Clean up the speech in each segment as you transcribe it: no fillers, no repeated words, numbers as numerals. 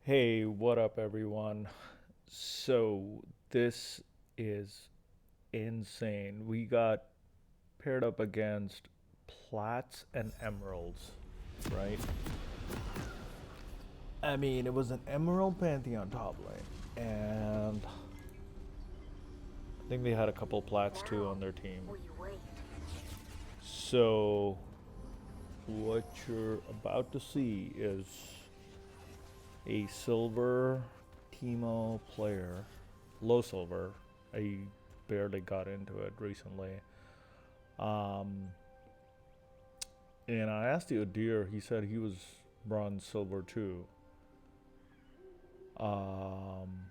Hey, what up, everyone? So, this is insane. We got paired up against Plats and Emeralds, right? I mean, it was an Emerald Pantheon top lane, and I think they had a couple Plats too on their team. So, what you're about to see is a silver Teemo player, low silver. I barely got into it recently. Um, and I asked the Udyr, he said he was bronze silver too. Um,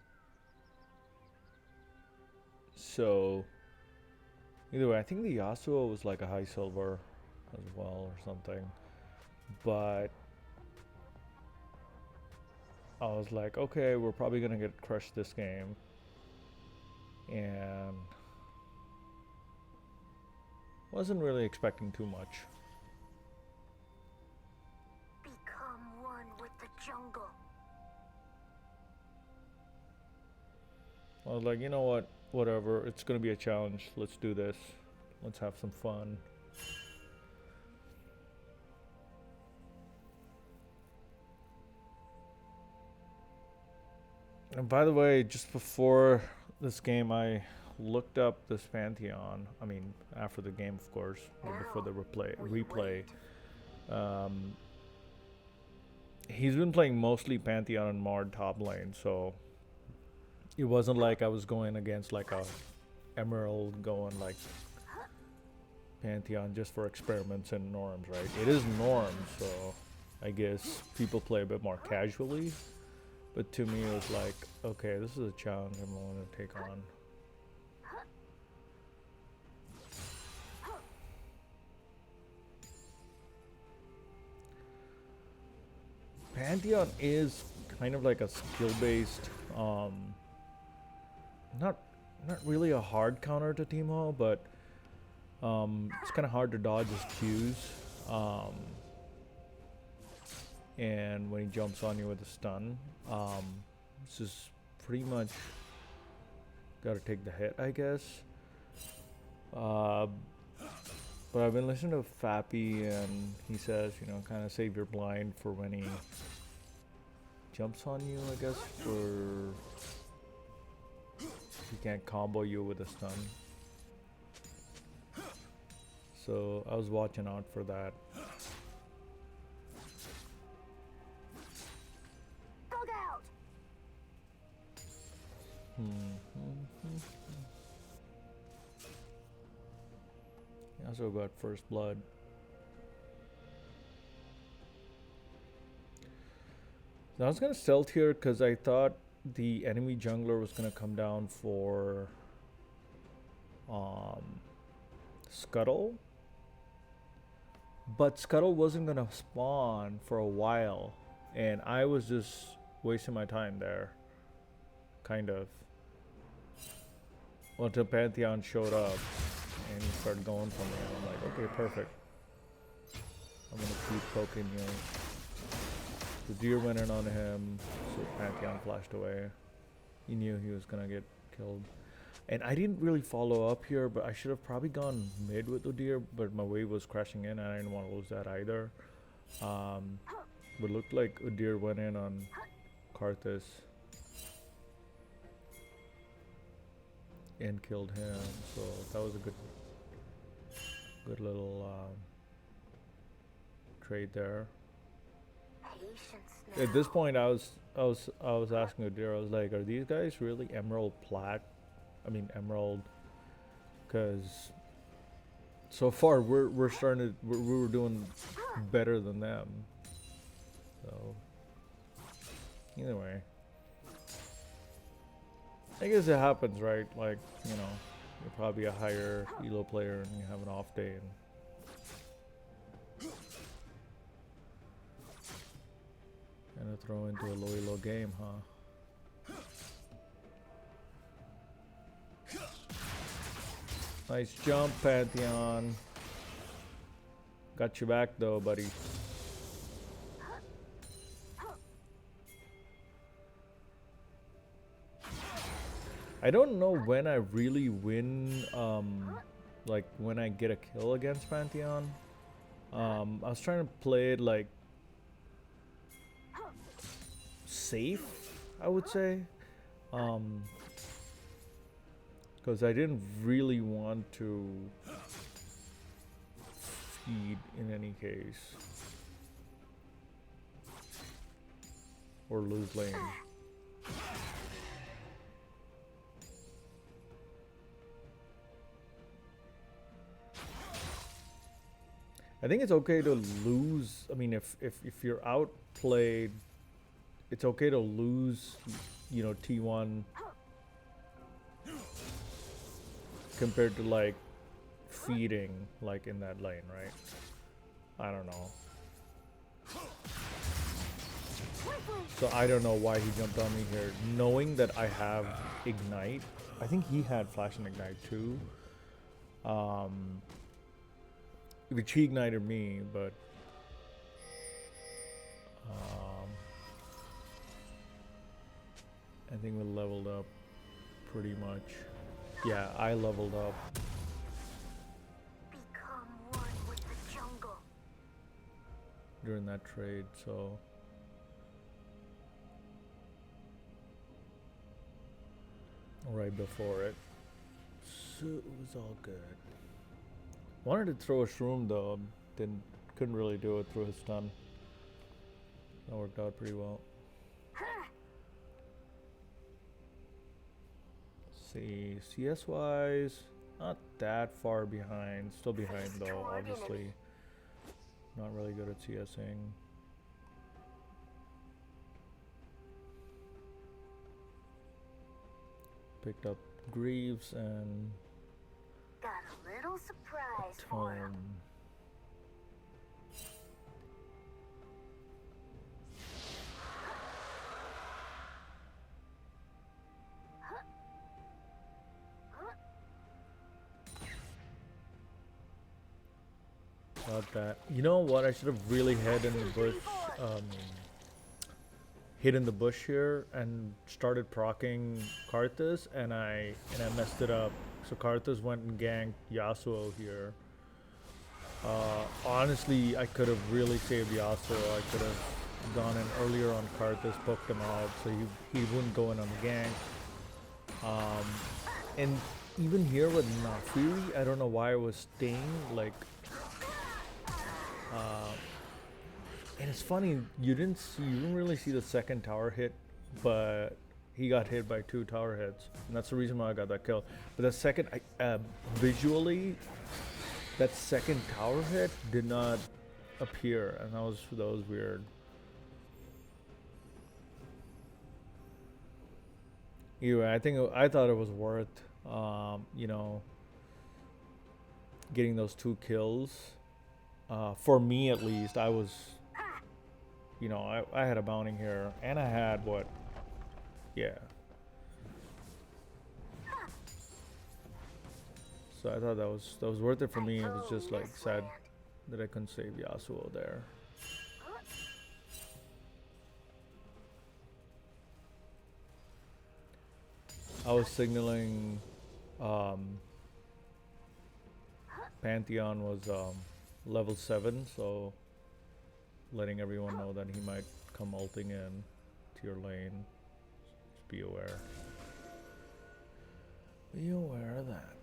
so either way, I think the Yasuo was like a high silver as well or something. But I was like, okay, we're probably gonna get crushed this game. And wasn't really expecting too much. Become one with the jungle. I was like, you know what? Whatever. It's gonna be a challenge. Let's do this. Let's have some fun. And by the way, just before this game, I looked up this Pantheon. I mean, after the game, of course, or before the replay. Um, he's been playing mostly Pantheon and Mard top lane, so it wasn't like I was going against like a Emerald going like Pantheon just for experiments and norms, right? It is norms, so I guess people play a bit more casually. But to me, it was like, okay, this is a challenge I'm willing to take on. Pantheon is kind of like a skill-based, not not really a hard counter to Teemo, but it's kind of hard to dodge his Qs. And when he jumps on you with a stun, it's just pretty much gotta take the hit, I guess. But I've been listening to Fappy, and he says, you know, kind of save your blind for when he jumps on you, I guess, for he can't combo you with a stun. So I was watching out for that. Bug out. He also got first blood. So I was gonna stealth here because I thought the enemy jungler was gonna come down for Scuttle, but Scuttle wasn't gonna spawn for a while, and I was just wasting my time there, kind of. Until Pantheon showed up, and he started going for me, and I'm like, okay, perfect. I'm gonna keep poking you. The deer went in on him, so Pantheon flashed away. He knew he was gonna get killed. And I didn't really follow up here, but I should have probably gone mid with Udyr, but my wave was crashing in, and I didn't want to lose that either. But it looked like Udyr went in on Karthus and killed him, so that was a good little trade there. At this point, I was asking Udyr, I was like, are these guys really Emerald Plat? I mean Emerald, because so far we're starting to we were doing better than them. So either way, I guess it happens, right? Like, you know, you're probably a higher elo player and you have an off day, and to throw into a low elo game, huh? Nice jump, Pantheon. Got your back though, buddy. I don't know when I really win, like when I get a kill against Pantheon. I was trying to play it like safe, I would say, because I didn't really want to feed in any case or lose lane. I think it's okay to lose. I mean, if you're outplayed, it's okay to lose, you know, T1 compared to like feeding like in that lane, right? I don't know. So I don't know why he jumped on me here, knowing that I have Ignite. I think he had Flash and Ignite too. Which he ignited me, but I think we leveled up pretty much. Yeah, I leveled up. Become one with the jungle. During that trade, so right before it, so it was all good. Wanted to throw a shroom though, couldn't really do it through his stun. That worked out pretty well. Let's see, CS wise, not that far behind. Still behind though, obviously. Not really good at CSing. Picked up Greaves and Got a little surprise for him. Got that. You know what? I should have really hid in the bush. Hid in the bush here and started proccing Karthus, and I messed it up. So Karthus went and ganked Yasuo here. Honestly, I could have really saved Yasuo. I could have gone in earlier on Karthus, poked him out, so he wouldn't go in on the gank. And even here with Nafiri, I don't know why I was staying like. And it's funny, you didn't really see the second tower hit, but he got hit by 2 tower hits, and that's the reason why I got that kill. But the second, visually, that second tower hit did not appear, and that was weird. Anyway, I thought it was worth, you know, getting those 2 kills. For me, at least, I was. You know, I had a bounty here, and I had what? Yeah. So I thought that was worth it for me. It was just like sad that I couldn't save Yasuo there. I was signaling Pantheon was level 7, so letting everyone know that he might come ulting in to your lane. Just be aware. Be aware of that.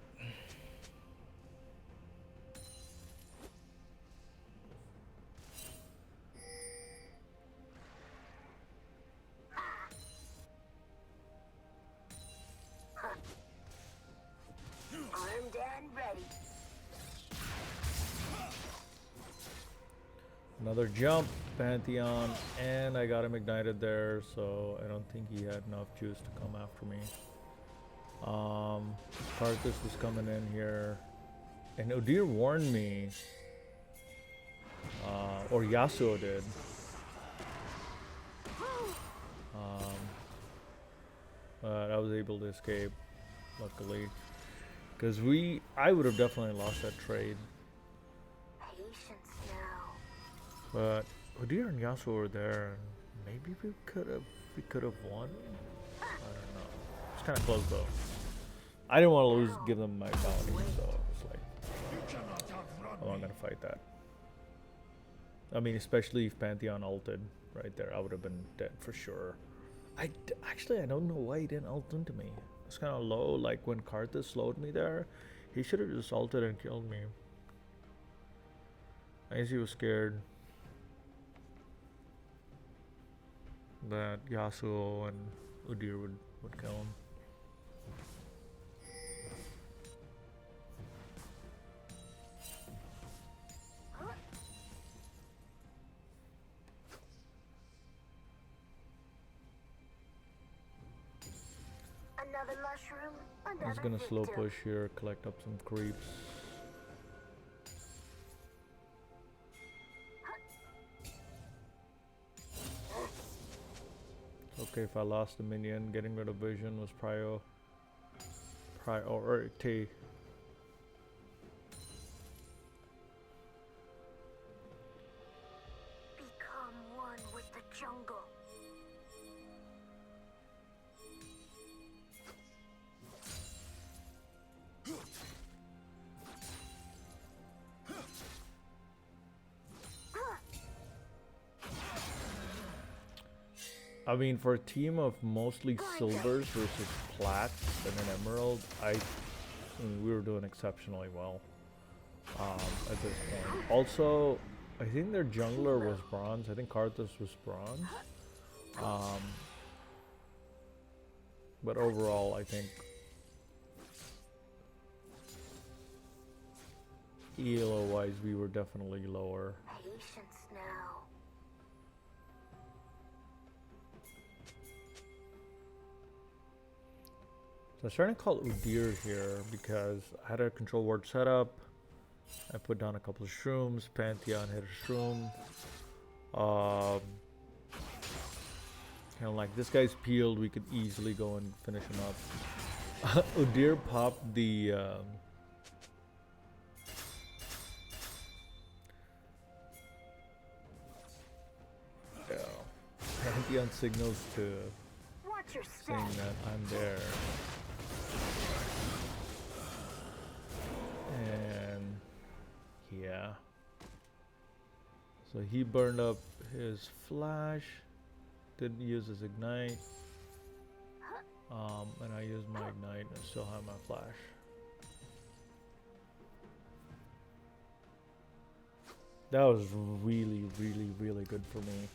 Armed and ready. Another jump, Pantheon, and I got him ignited there, so I don't think he had enough juice to come after me. Karthus was coming in here, and Udyr warned me, or Yasuo did. But I was able to escape, luckily, because I would have definitely lost that trade. Patience now. But Udyr and Yasuo were there, and maybe we could have won. I don't know. It's kind of close though. I didn't want to lose, give them my bounty, so it's like I'm not gonna fight that. I mean, especially if Pantheon ulted right there, I would have been dead for sure. Actually, I don't know why he didn't ult into me. It's kind of low. Like when Karthus slowed me there, he should have just ulted and killed me. I guess he was scared that Yasuo and Udyr would kill him. Another mushroom, I was gonna slow push here, collect up some creeps. Okay, if I lost a minion, getting rid of vision was priority. Become one with the jungle. I mean, for a team of mostly silvers versus plats and an emerald, I mean, we were doing exceptionally well at this point. Also, I think their jungler was bronze. I think Karthus was bronze. But overall, I think ELO-wise, we were definitely lower. Patience now. So I was trying to call Udyr here because I had a control ward set up. I put down a couple of shrooms. Pantheon hit a shroom. Kind of like, this guy's peeled. We could easily go and finish him up. Udyr popped the... Pantheon signals to Watch your saying step. that I'm there. And yeah. So he burned up his flash, didn't use his ignite. And I used my ignite and still have my flash. That was really, really, really good for me.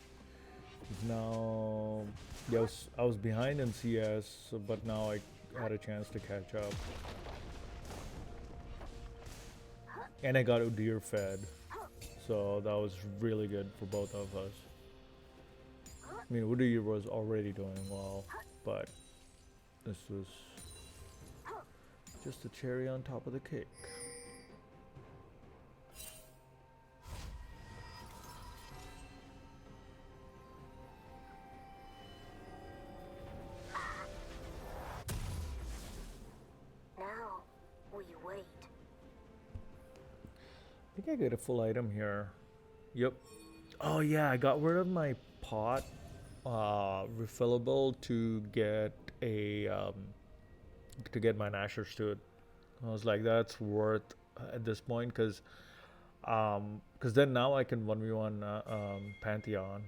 Now, yeah, I was behind in CS, but now I had a chance to catch up. And I got Udyr fed, so that was really good for both of us. I mean, Udyr was already doing well, but this was just a cherry on top of the cake. Now we wait. I think I get a full item here. Yep. Oh yeah, I got rid of my pot refillable to get a to get my Nashor's Tooth. I was like, that's worth at this point because then now I can 1v1 Pantheon.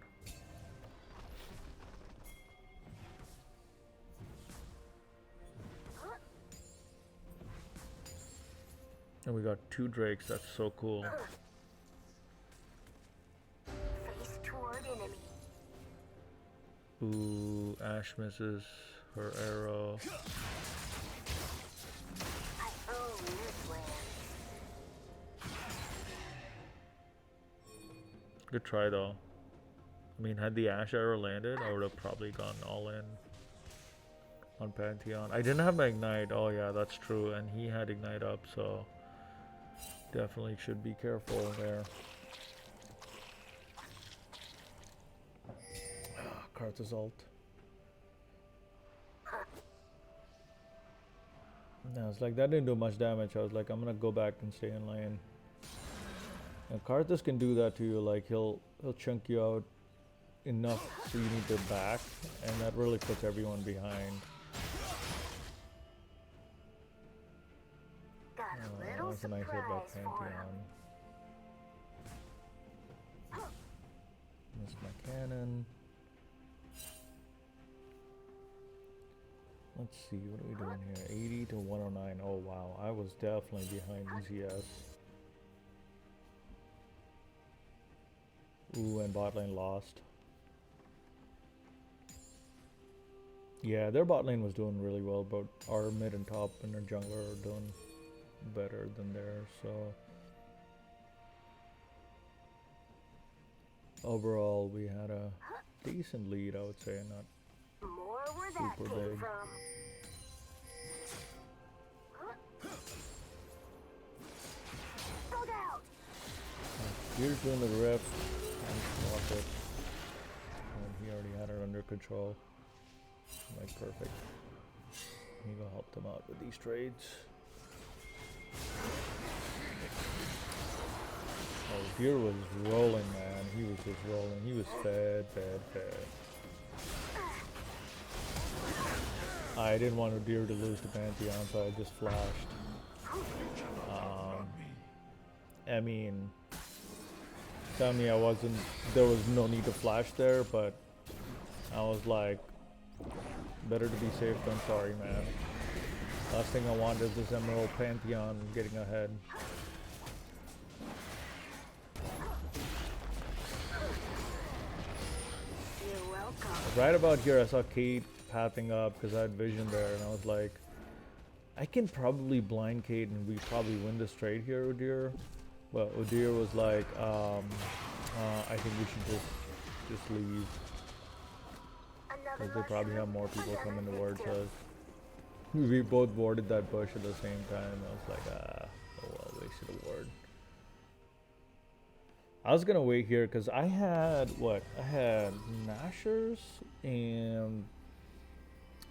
And we got 2 drakes. That's so cool. Face toward enemy. Ooh, Ashe misses her arrow. I own this land. Good try though. I mean, had the Ashe arrow landed, I would have probably gone all in on Pantheon. I didn't have my ignite. Oh yeah, that's true. And he had ignite up, so definitely should be careful there. Karthus ult. No, it's like that didn't do much damage. I was like, I'm gonna go back and stay in lane. And Karthus can do that to you. Like he'll chunk you out enough so you need to back, and that really puts everyone behind. That's a nice hit by Pantheon. Missed my cannon. Let's see, what are we doing here? 80 to 109. Oh wow, I was definitely behind ZS. Ooh, and bot lane lost. Yeah, their bot lane was doing really well, but our mid and top and our jungler are doing better than theirs, so overall we had a decent lead, I would say, not More where that super came big. from. Bug out. Here's doing the rift and block it. And he already had her under control. Like perfect. You go help them out with these trades. Oh, Deer was rolling, man. He was just rolling. He was fed. I didn't want Deer to lose to Pantheon, so I just flashed. I mean, tell me there was no need to flash there, but I was like, better to be safe than sorry, man. Last thing I want is this Emerald Pantheon getting ahead. You're welcome. Right about here, I saw Kate pathing up because I had vision there, and I was like, I can probably blind Kate and we probably win this trade here, Udyr. But Udyr was like, I think we should just leave. Because they probably have more people coming towards us. We both warded that bush at the same time. I was like, oh well, wasted a ward. I was gonna wait here because I had Nashers, and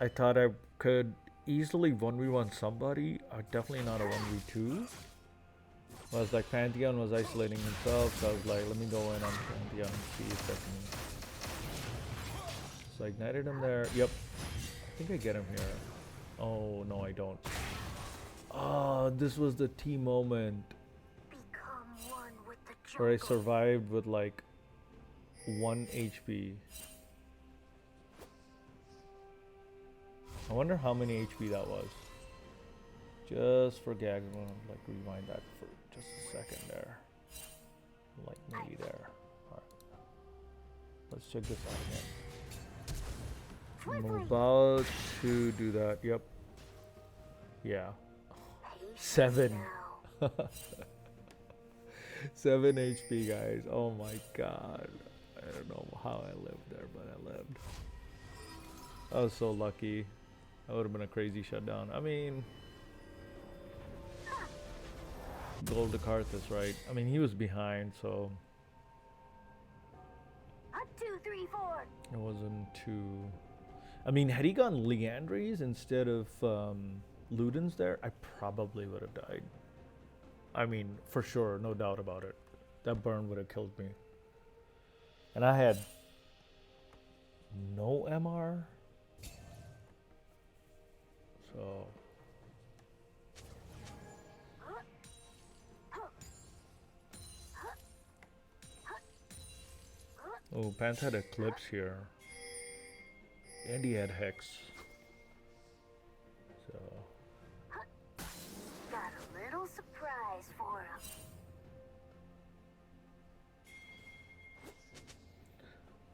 I thought I could easily 1v1 somebody. Definitely not a 1v2. I was like, Pantheon was isolating himself, so I was like, let me go in on Pantheon and see if I can. So I ignited him there. Yep. I think I get him here. Oh, no, I don't. Oh, this was the T moment Become one with the where I jungle. survived with like 1 HP. I wonder how many HP that was. Just for gag, I'm gonna like rewind that for just a second there. Like maybe there. Alright. Let's check this out again. I'm about to do that. Yep. Yeah. 7. Now. 7 HP, guys. Oh my god. I don't know how I lived there, but I lived. I was so lucky. That would have been a crazy shutdown. I mean, gold to Karthus, right? I mean, he was behind, so 1, 2, 3, 4. it wasn't too. I mean, had he gone Leandries instead of Ludens there, I probably would have died. I mean, for sure, no doubt about it. That burn would have killed me. And I had no MR. So oh, Pants had Eclipse here. And he had Hex. So Got a little surprise for him.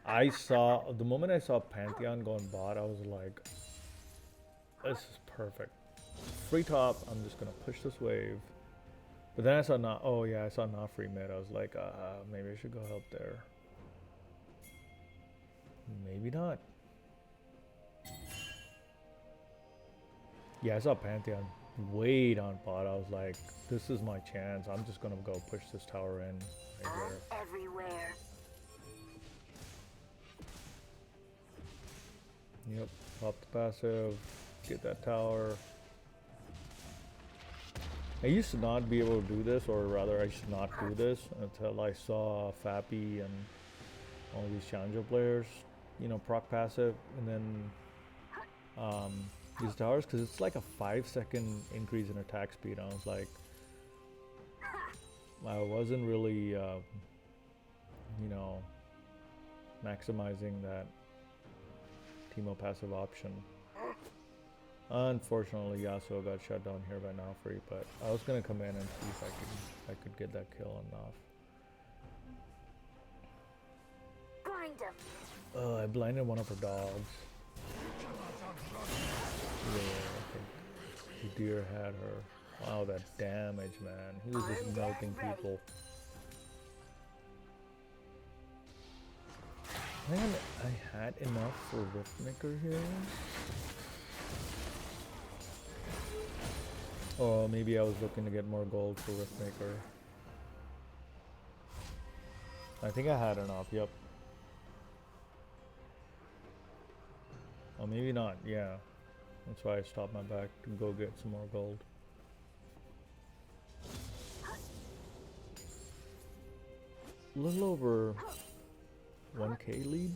I saw, the moment I saw Pantheon going bot, I was like, this is perfect. Free top, I'm just gonna push this wave. But then I saw not, oh yeah, I saw not free mid. I was like, maybe I should go help there. Maybe not. Yeah, I saw Pantheon way down bot. I was like, this is my chance. I'm just gonna go push this tower in right here. I'm everywhere. Yep, pop the passive, get that tower. I used to not be able to do this, or rather I should not do this until I saw Fappy and all these challenger players, you know, proc passive and then these towers, because it's like a 5-second increase in attack speed. I was like, I wasn't really, you know, maximizing that Teemo passive option. Unfortunately, Yasuo got shut down here by Nafri, but I was gonna come in and see if I could get that kill on Naf. Blind him. I blinded one of her dogs. Yeah, I think the deer had her. Wow, that damage, man. He was just melting people. Man, I had enough for Riftmaker here. Or maybe I was looking to get more gold for Riftmaker. I think I had enough, yep. Oh, maybe not, yeah. That's why I stopped my back to go get some more gold. A little over 1k lead.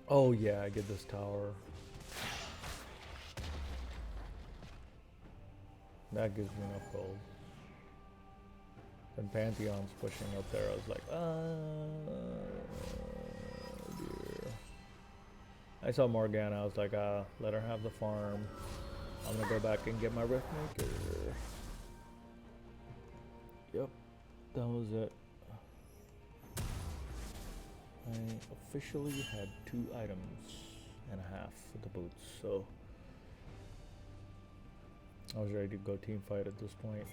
Oh yeah, I get this tower. That gives me enough gold. Then Pantheon's pushing up there. I was like, dear. I saw Morgana. I was like, let her have the farm. I'm gonna go back and get my Riftmaker. Yep, that was it. I officially had 2 items and a half for the boots, so I was ready to go team fight at this point.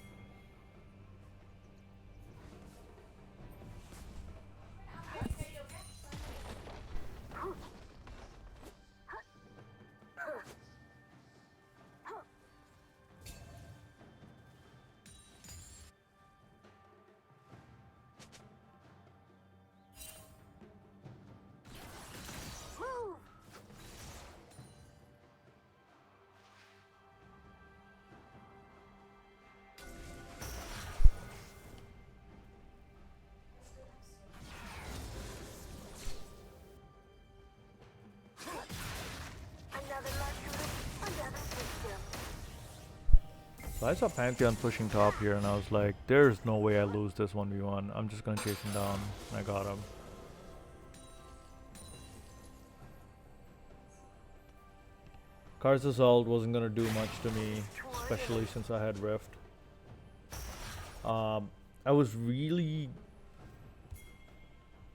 So I saw Pantheon pushing top here and I was like, there's no way I lose this 1v1. I'm just gonna chase him down. And I got him. Card's Assault wasn't gonna do much to me, especially since I had Rift. I was really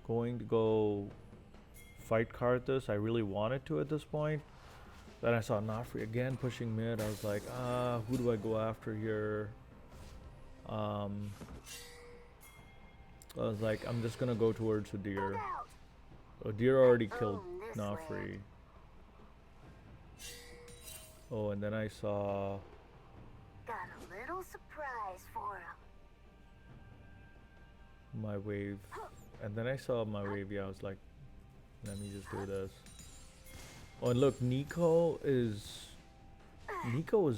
going to go fight Karthus. I really wanted to at this point. Then I saw Nafri again pushing mid. I was like, who do I go after here? I was like, I'm just gonna go towards Udyr. Udyr already killed Nafri. Oh, and then I saw... Got a little surprise for him. My wave. And then I saw my wave, yeah, I was like, let me just do this. Oh, and look, Nico was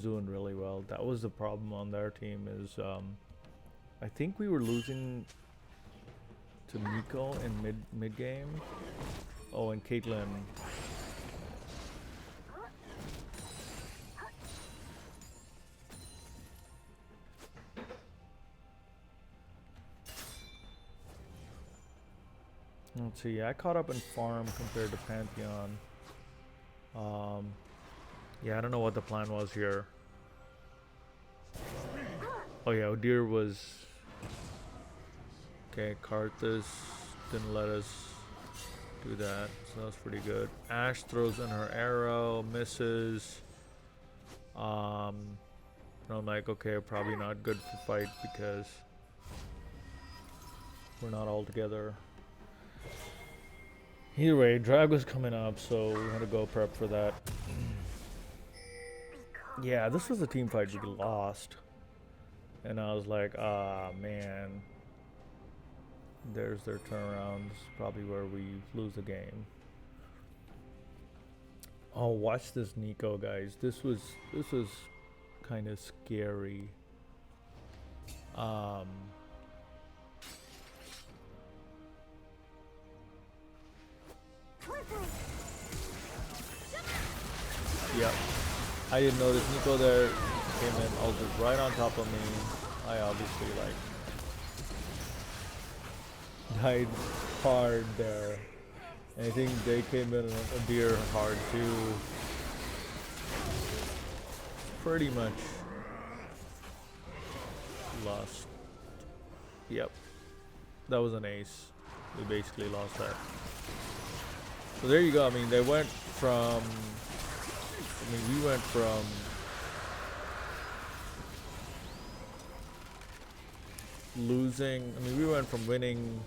doing really well. That was the problem on their team is, I think we were losing to Nico in mid game. Oh, and Caitlyn. Let's see, I caught up in farm compared to Pantheon. Yeah, I don't know what the plan was here. Oh yeah, Udyr was... Okay, Karthus didn't let us do that, so that was pretty good. Ashe throws in her arrow, misses. And I'm like, okay, probably not good for fight because we're not all together. Either way, drag was coming up, so we had to go prep for that. Yeah, this was a team fight we lost. And I was like, man. There's their turnaround. This is probably where we lose the game. Oh, watch this Nico, guys. This was kind of scary. Yep. I didn't notice Nico there. came in, ulted right on top of me. I obviously like died hard there. And I think they came in a deer hard too. Pretty much lost. Yep. That was an ace. We basically lost that. So there you go. I mean, they went from... I mean, we went from... losing... I mean, we went from winning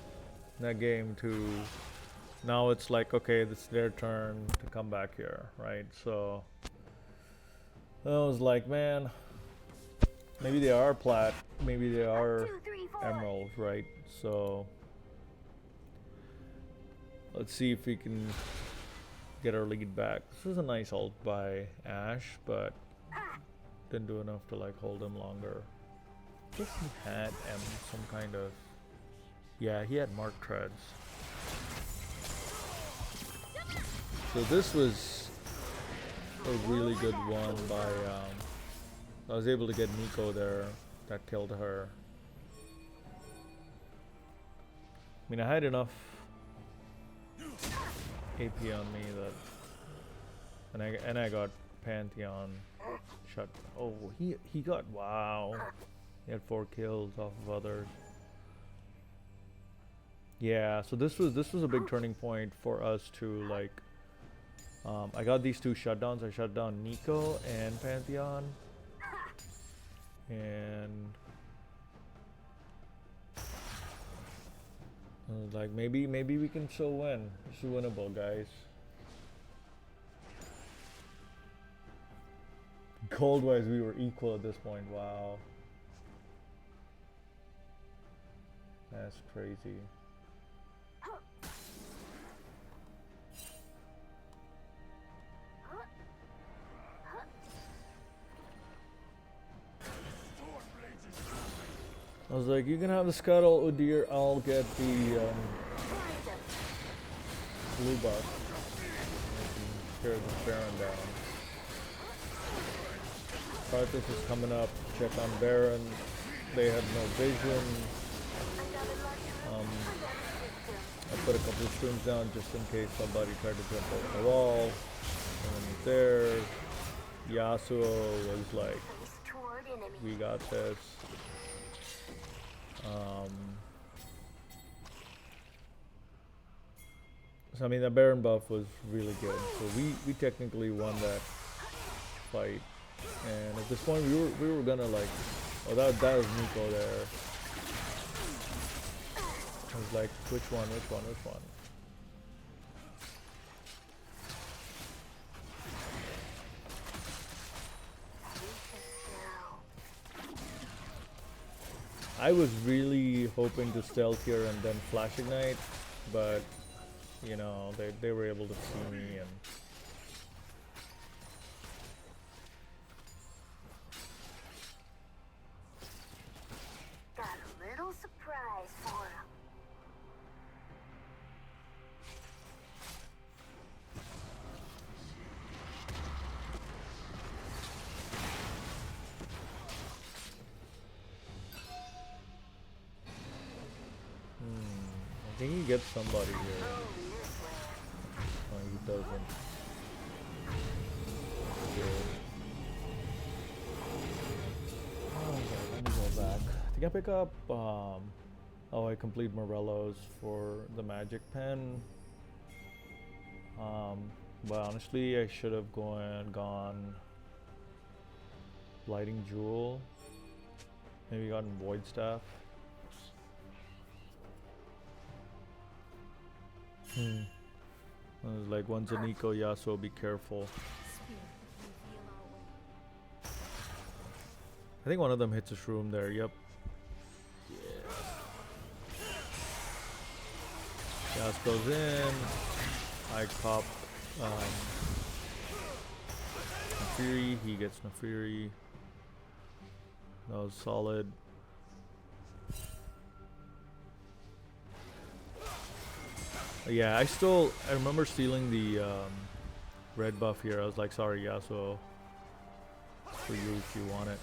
that game to... now it's like, okay, it's their turn to come back here, right? So... I was like, man... maybe they are plat, maybe they are emeralds, right? So... let's see if we can get our lead back. This was a nice ult by Ash, but didn't do enough to like hold him longer. I guess he had some kind of... yeah, he had Mark Treads. So this was a really good one by... I was able to get Nico there. That killed her. I mean, I had enough AP on me that, and I got Pantheon shut. Oh, he got, wow, he had 4 kills off of others. Yeah, so this was a big turning point for us to like. I got these 2 shutdowns. I shut down Nico and Pantheon, and I was like, maybe we can still win. It's winnable, guys. Gold wise, we were equal at this point. Wow, that's crazy. I was like, you can have the scuttle, Udyr, I'll get the blue buff. Tear the Baron down. Karthus is coming up, check on Baron. They had no vision. I put a couple of streams down just in case somebody tried to jump over the wall. And when he's there, Yasuo was like, we got this. So I mean, the Baron buff was really good. So we technically won that fight. And at this point, we were gonna like, oh, that was Nico there. I was like, which one? I was really hoping to stealth here and then flash ignite, but you know, they were able to see me and got a little surprise for him. I think he gets somebody here. Oh, he doesn't. Oh, okay, let me go back. I think I pick up, oh, I complete Morello's for the magic pen. But honestly, I should have gone Lighting Jewel. Maybe gotten Void Staff. I was like, one's a Nico, Yasuo, be careful. I think one of them hits a shroom there, yep. Yeah. Yas goes in. I cop Nafiri, he gets Nafiri. That was solid. Yeah, I remember stealing the red buff here. I was like, sorry, Yasuo. for you if you want it.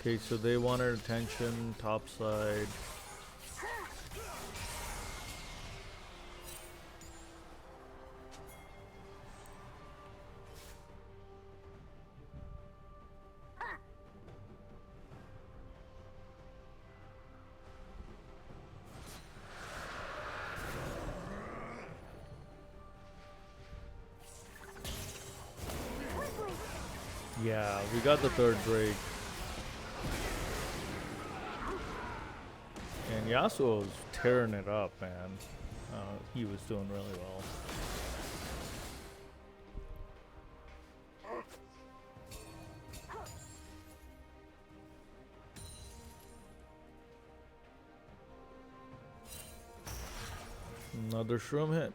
Okay, so they wanted attention, top side. Yeah, we got the third break. And Yasuo was tearing it up, man. He was doing really well. Another shroom hit.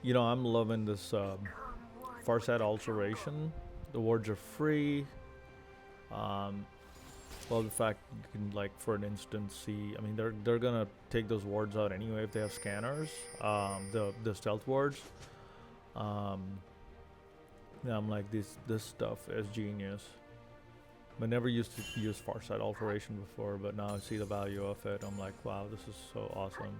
You know, I'm loving this Farsight alteration. The wards are free. Well, in fact, you can, like, for an instance, see. I mean, they're gonna take those wards out anyway if they have scanners. The stealth wards. Yeah, I'm like, this stuff is genius. I never used to use Farsight alteration before, but now I see the value of it. I'm like, wow, this is so awesome.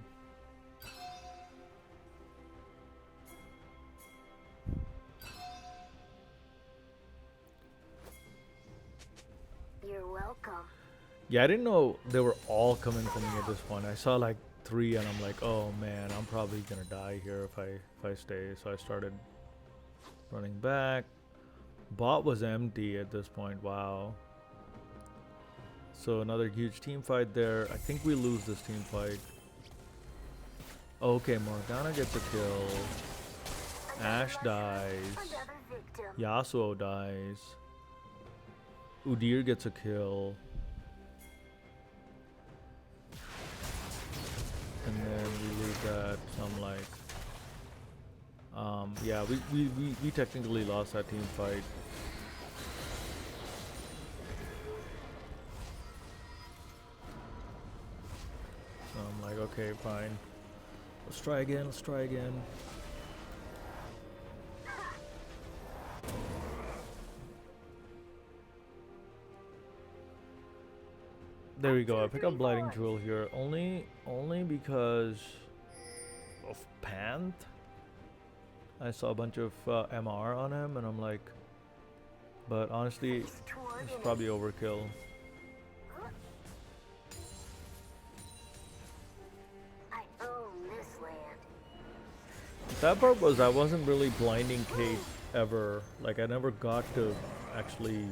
You're welcome. Yeah, I didn't know they were all coming for me at this point. I saw like 3 and I'm like, oh man, I'm probably gonna die here if I stay. So I started running back. Bot was empty at this point. Wow. So another huge team fight there. I think we lose this team fight. Okay, Morgana gets a kill. Ashe dies. Another victim. Yasuo dies. Udyr gets a kill. And then we lose that. So I'm like, yeah, we technically lost that team fight. So I'm like, okay, fine. Let's try again. Let's try again. There we go. I pick up Blighting Jewel here only because of Panth. I saw a bunch of MR on him, and I'm like, but honestly, it's probably overkill. I own this land. That part was I wasn't really blinding Kate ever. Like I never got to actually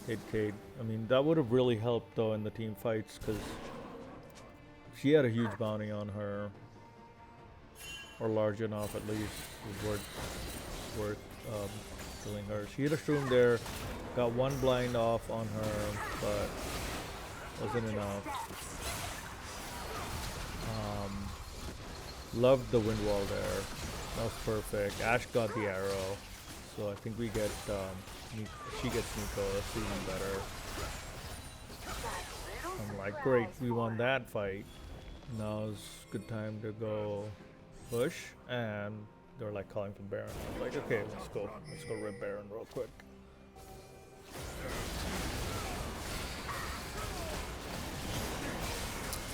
hit Kate. I mean, that would have really helped though in the team fights because she had a huge bounty on her, or large enough at least, was worth killing her. She hit a shroom there, got one blind off on her, but wasn't enough. Loved the wind wall there. That was perfect. Ashe got the arrow, so I think we get she gets Nico. That's even better. I'm like, great, we won that fight. Now it's good time to go push, and they're like calling for Baron. I was like, okay, let's go rip Baron real quick.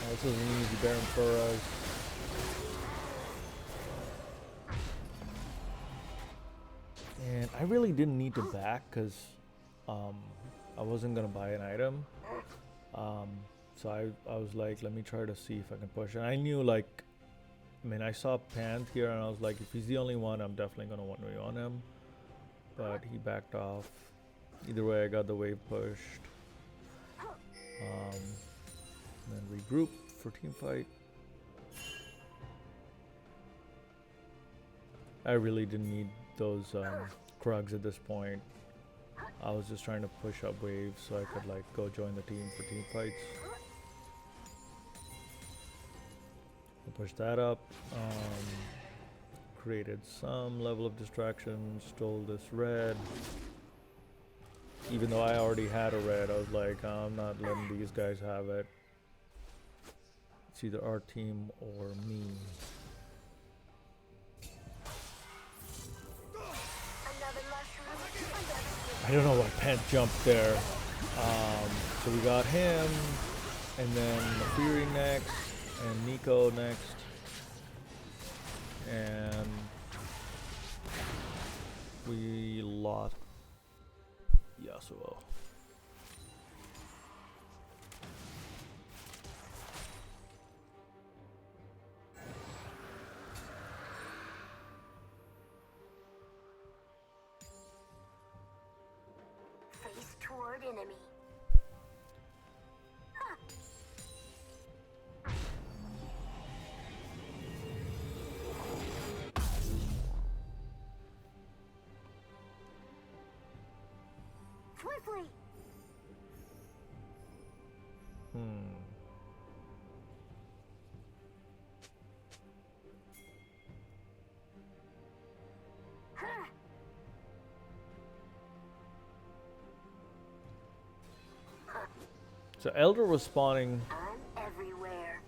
This is an easy Baron for us. And I really didn't need to back because I wasn't gonna buy an item. So I was like, let me try to see if I can push. And I knew, like, I mean, I saw Panth here and I was like, if he's the only one, I'm definitely gonna 1v on him. But he backed off. Either way, I got the wave pushed. Then regroup for team fight. I really didn't need those Krugs at this point. I was just trying to push up waves so I could like go join the team for team fights. Push that up. Created some level of distraction. Stole this red. Even though I already had a red, I was like, I'm not letting these guys have it. It's either our team or me. I don't know why Pant jumped there. So we got him, and then Fury next, and Nico next, and we lost Yasuo. Face toward enemy. Swiftly. So Elder was spawning. I'm everywhere.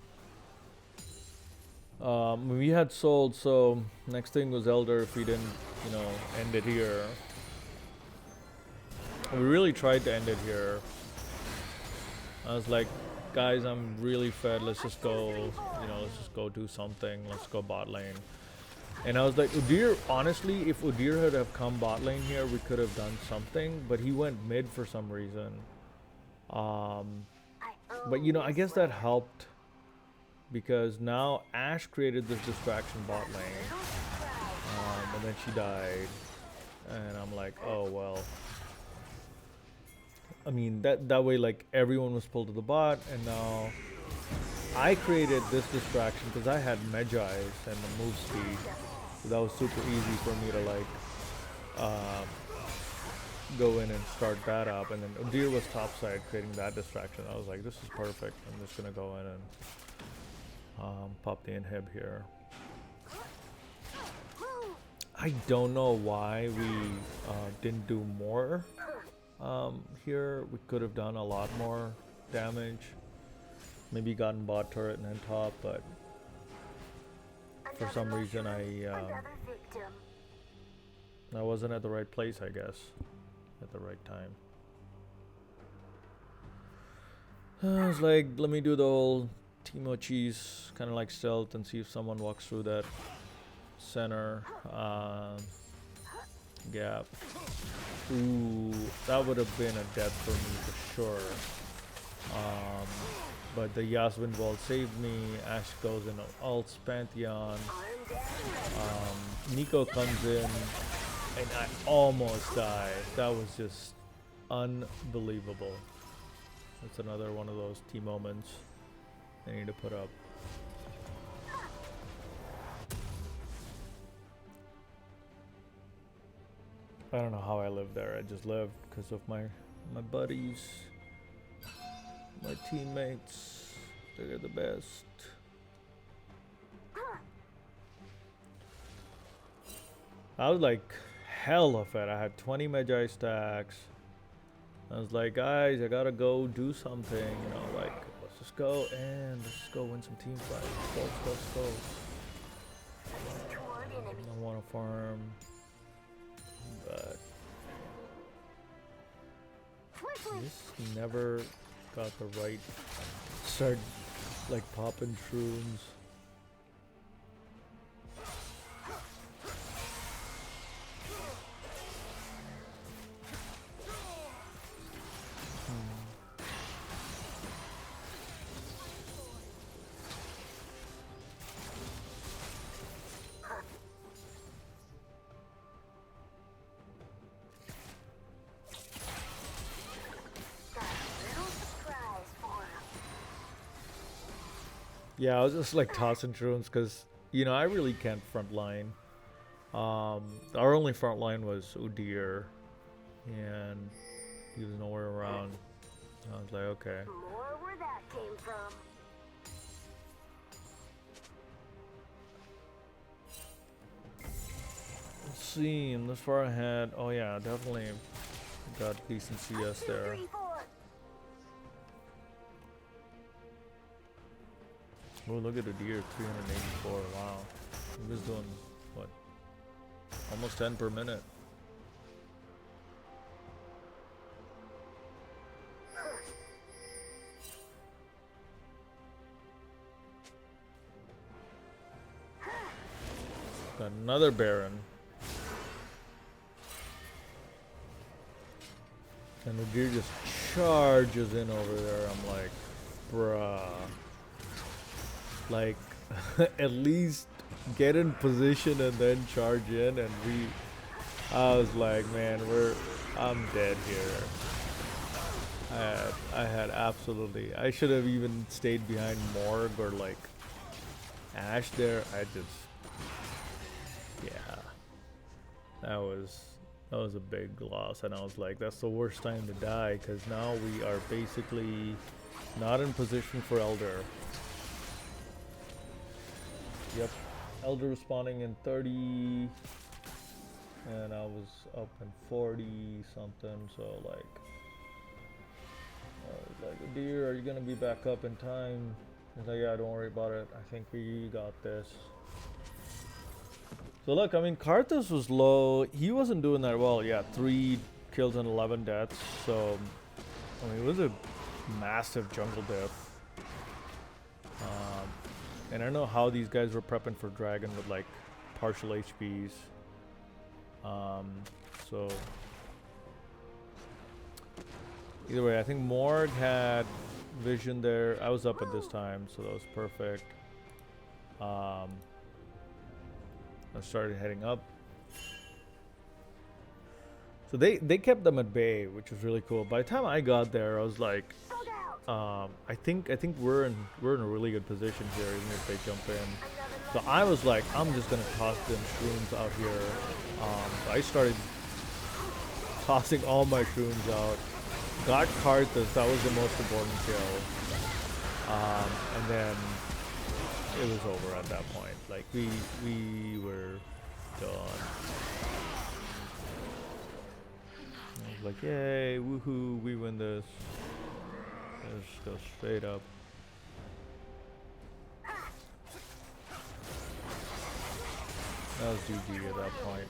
We had sold, so next thing was Elder if we didn't, end it here. We really tried to end it here. I was like, guys, I'm really fed, let's just go, let's just go do something, let's go bot lane. And I was like, Udyr, honestly, if Udyr had have come bot lane here, we could have done something, but he went mid for some reason. But I guess that helped because now Ashe created this distraction bot lane, and then she died, and I'm like, oh well. I mean that way, like, everyone was pulled to the bot, and now I created this distraction because I had Medjai's and the move speed, so that was super easy for me to like go in and start that up. And then Udyr was topside creating that distraction. I was like, this is perfect. I'm just gonna go in and pop the inhib here. I don't know why we didn't do more here. We could have done a lot more damage. Maybe gotten bot turret and then top, but for some reason I wasn't at the right place, I guess, at the right time. I was like, let me do the whole Teemo cheese, kind of like stealth, and see if someone walks through that center gap. Ooh, that would have been a death for me for sure. But the Yasmin Wall saved me. Ashe goes in ults Pantheon. Nico comes in, and I almost died. That was just unbelievable. That's another one of those T moments I need to put up. I don't know how I lived there. I just lived because of my buddies, my teammates. They're the best. I was like hella fed. I had 20 Magi stacks. I was like, guys, I gotta go do something. Like, let's just go and let's just go win some team fights. Let's go. I don't want to farm. But this never got the right start, like popping shrooms. Yeah, I was just like tossing drones because, I really can't front line. Our only front line was Udyr, and he was nowhere around. I was like, okay. More where that came from. seem this far ahead. Oh yeah, definitely got decent CS there. 2, 3, 4. Oh, look at the deer, 384. Wow, he was doing what? Almost 10 per minute. Got another Baron. And the deer just charges in over there. I'm like, bruh. Like, at least get in position and then charge in. And I was like, man, I'm dead here. I had absolutely, I should have even stayed behind Morg or like Ash there. Yeah, that was a big loss, and I was like, that's the worst time to die, because now we are basically not in position for Elder. Yep, Elder respawning in 30, and I was up in 40 something, so like, I was like, dear, are you gonna be back up in time? He's like, yeah, don't worry about it, I think we got this. So look, I mean, Karthus was low. He wasn't doing that well. Yeah, 3 kills and 11 deaths. So, I mean, it was a massive jungle diff. And I don't know how these guys were prepping for Dragon with like partial HPs. So, either way, I think Morg had vision there. I was up at this time, so that was perfect. I started heading up. So they kept them at bay, which was really cool. By the time I got there, I was like, I think we're in a really good position here, even if they jump in. So I was like, I'm just gonna toss them shrooms out here. So I started tossing all my shrooms out. Got Karthus, that was the most important kill. And then it was over at that point. Like we were done. I was like, yay, woohoo, we win this. Let's go straight up. That was GG at that point.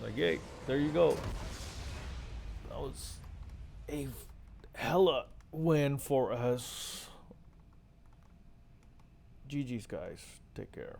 Like, yay, there you go. That was a hella win for us. GG's, guys. Take care.